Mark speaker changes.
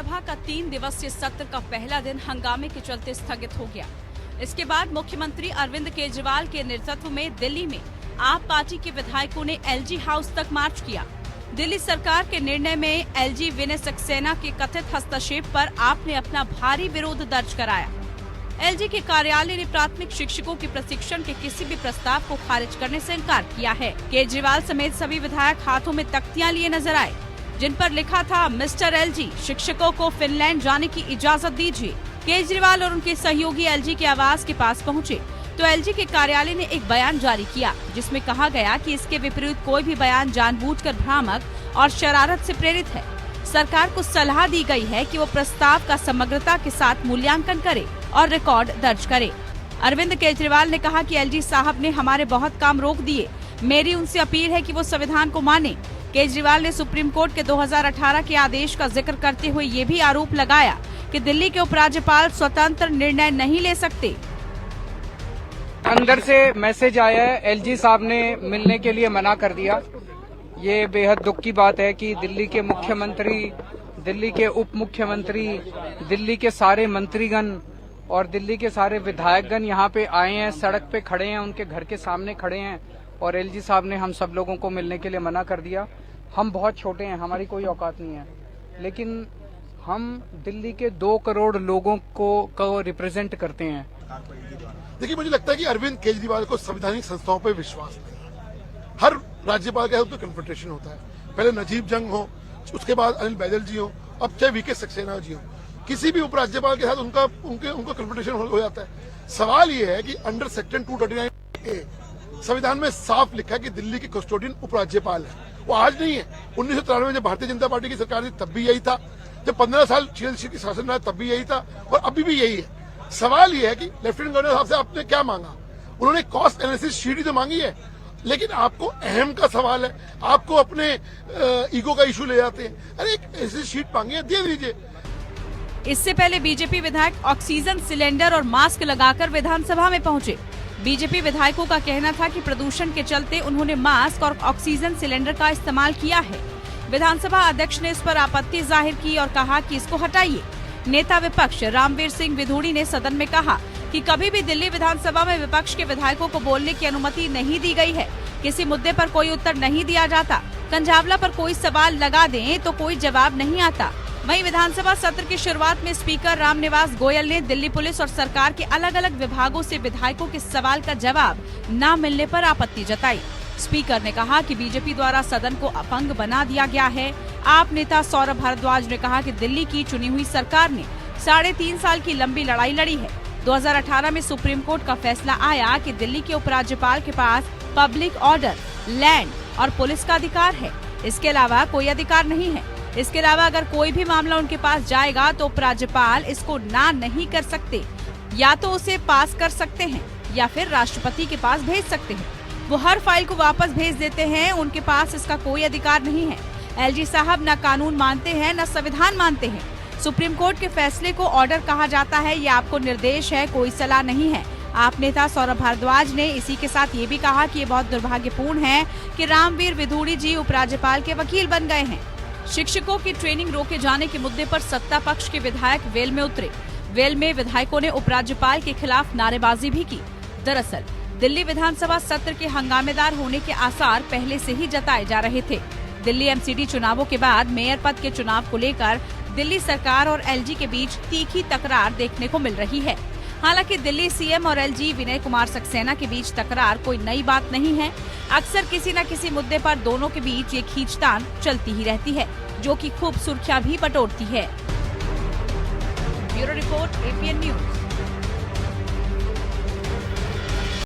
Speaker 1: विधानसभा का 3 दिवसीय सत्र का पहला दिन हंगामे के चलते स्थगित हो गया। इसके बाद मुख्यमंत्री अरविंद केजरीवाल के नेतृत्व में दिल्ली में आप पार्टी के विधायकों ने एलजी हाउस तक मार्च किया। दिल्ली सरकार के निर्णय में एलजी विनय सक्सेना के कथित हस्तक्षेप पर आपने अपना भारी विरोध दर्ज कराया। एलजी के कार्यालय ने प्राथमिक शिक्षकों के प्रशिक्षण के किसी भी प्रस्ताव को खारिज करने से इनकार किया है। केजरीवाल समेत सभी विधायक हाथों में तख्तियां लिए नजर आए, जिन पर लिखा था, मिस्टर एलजी, शिक्षकों को फिनलैंड जाने की इजाजत दीजिए। केजरीवाल और उनके सहयोगी एलजी के आवास के पास पहुंचे तो एलजी के कार्यालय ने एक बयान जारी किया, जिसमें कहा गया कि इसके विपरीत कोई भी बयान जानबूझकर भ्रामक और शरारत से प्रेरित है। सरकार को सलाह दी गई है कि वो प्रस्ताव का समग्रता के साथ मूल्यांकन करे और रिकॉर्ड दर्ज करे। अरविंद केजरीवाल ने कहा कि एलजी साहब ने हमारे बहुत काम रोक दिए। मेरी उनसे अपील है कि वो संविधान को माने। केजरीवाल ने सुप्रीम कोर्ट के 2018 के आदेश का जिक्र करते हुए ये भी आरोप लगाया कि दिल्ली के उपराज्यपाल स्वतंत्र निर्णय नहीं ले सकते।
Speaker 2: अंदर से मैसेज आया है, एलजी साहब ने मिलने के लिए मना कर दिया। ये बेहद दुख की बात है कि दिल्ली के मुख्यमंत्री, दिल्ली के उप मुख्यमंत्री, दिल्ली के सारे मंत्रीगण और दिल्ली के सारे विधायकगण यहाँ पे आए हैं, सड़क पे खड़े हैं, उनके घर के सामने खड़े हैं और एलजी साहब ने हम सब लोगों को मिलने के लिए मना कर दिया। हम बहुत छोटे हैं, हमारी कोई औकात नहीं है, लेकिन हम दिल्ली के 2 करोड़ लोगों को रिप्रेजेंट करते हैं।
Speaker 3: देखिए, मुझे लगता है कि अरविंद केजरीवाल को संवैधानिक संस्थाओं पर विश्वास नहीं है। हर राज्यपाल के साथ तो कन्फ्रंटेशन होता है, पहले नजीब जंग हो, उसके बाद अनिल बैजल जी हो, अब चाहे वीके सक्सेना जी हो, किसी भी उपराज्यपाल के साथ उनका कन्फ्रंटेशन हो जाता है। सवाल ये है कि अंडर सेक्शन 239A संविधान में साफ लिखा है कि दिल्ली के कस्टोडियन उपराज्यपाल है। वो आज नहीं है, 1993 में जब भारतीय जनता पार्टी की सरकार थी तब भी यही था, जब 15 साल टीएमसी की शासन रहा तब भी यही था और अभी भी यही है। सवाल ये है कि लेफ्टिनेंट गवर्नर साहब से आपने क्या मांगा? उन्होंने कॉस्ट एनालिसिस शीट ही तो मांगी है, लेकिन आपको अहम का सवाल है, आपको अपने ईगो का इशू ले जाते हैं। अरे एक ऐसी शीट मांगी है, दे दीजिए।
Speaker 1: इससे पहले बीजेपी विधायक ऑक्सीजन सिलेंडर और मास्क लगाकर विधानसभा में पहुंचे। बीजेपी विधायकों का कहना था कि प्रदूषण के चलते उन्होंने मास्क और ऑक्सीजन सिलेंडर का इस्तेमाल किया है। विधानसभा अध्यक्ष ने इस पर आपत्ति जाहिर की और कहा कि इसको हटाइए। नेता विपक्ष रामवीर सिंह विधूड़ी ने सदन में कहा कि कभी भी दिल्ली विधानसभा में विपक्ष के विधायकों को बोलने की अनुमति नहीं दी गई है। किसी मुद्दे पर कोई उत्तर नहीं दिया जाता। कंझावला पर कोई सवाल लगा दें तो कोई जवाब नहीं आता। वहीं विधानसभा सत्र की शुरुआत में स्पीकर रामनिवास गोयल ने दिल्ली पुलिस और सरकार के अलग अलग विभागों से विधायकों के सवाल का जवाब न मिलने पर आपत्ति जताई। स्पीकर ने कहा कि बीजेपी द्वारा सदन को अपंग बना दिया गया है। आप नेता सौरभ भारद्वाज ने कहा कि दिल्ली की चुनी हुई सरकार ने 3.5 साल की लंबी लड़ाई लड़ी है। 2018 में सुप्रीम कोर्ट का फैसला आया कि दिल्ली के उपराज्यपाल के पास पब्लिक ऑर्डर, लैंड और पुलिस का अधिकार है। इसके अलावा कोई अधिकार नहीं है। इसके अलावा अगर कोई भी मामला उनके पास जाएगा तो उपराज्यपाल इसको ना नहीं कर सकते, या तो उसे पास कर सकते हैं या फिर राष्ट्रपति के पास भेज सकते हैं। वो हर फाइल को वापस भेज देते हैं, उनके पास इसका कोई अधिकार नहीं है। एलजी साहब न कानून मानते हैं न संविधान मानते हैं। सुप्रीम कोर्ट के फैसले को ऑर्डर कहा जाता है, ये आपको निर्देश है, कोई सलाह नहीं है। आप नेता सौरभ भारद्वाज ने इसी के साथ ये भी कहा कि ये बहुत दुर्भाग्यपूर्ण है कि रामवीर विधूड़ी जी उपराज्यपाल के वकील बन गए हैं। शिक्षकों की ट्रेनिंग रोके जाने के मुद्दे पर सत्ता पक्ष के विधायक वेल में उतरे। वेल में विधायकों ने उपराज्यपाल के खिलाफ नारेबाजी भी की। दरअसल दिल्ली विधानसभा सत्र के हंगामेदार होने के आसार पहले से ही जताए जा रहे थे। दिल्ली एमसीडी चुनावों के बाद मेयर पद के चुनाव को लेकर दिल्ली सरकार और एलजी के बीच तीखी तकरार देखने को मिल रही है। हालांकि दिल्ली सीएम और एलजी विनय कुमार सक्सेना के बीच तकरार कोई नई बात नहीं है। अक्सर किसी न किसी मुद्दे पर दोनों के बीच ये खींचतान चलती ही रहती है, जो कि खूब सुर्खियां भी बटोरती है। Bureau report, APN news.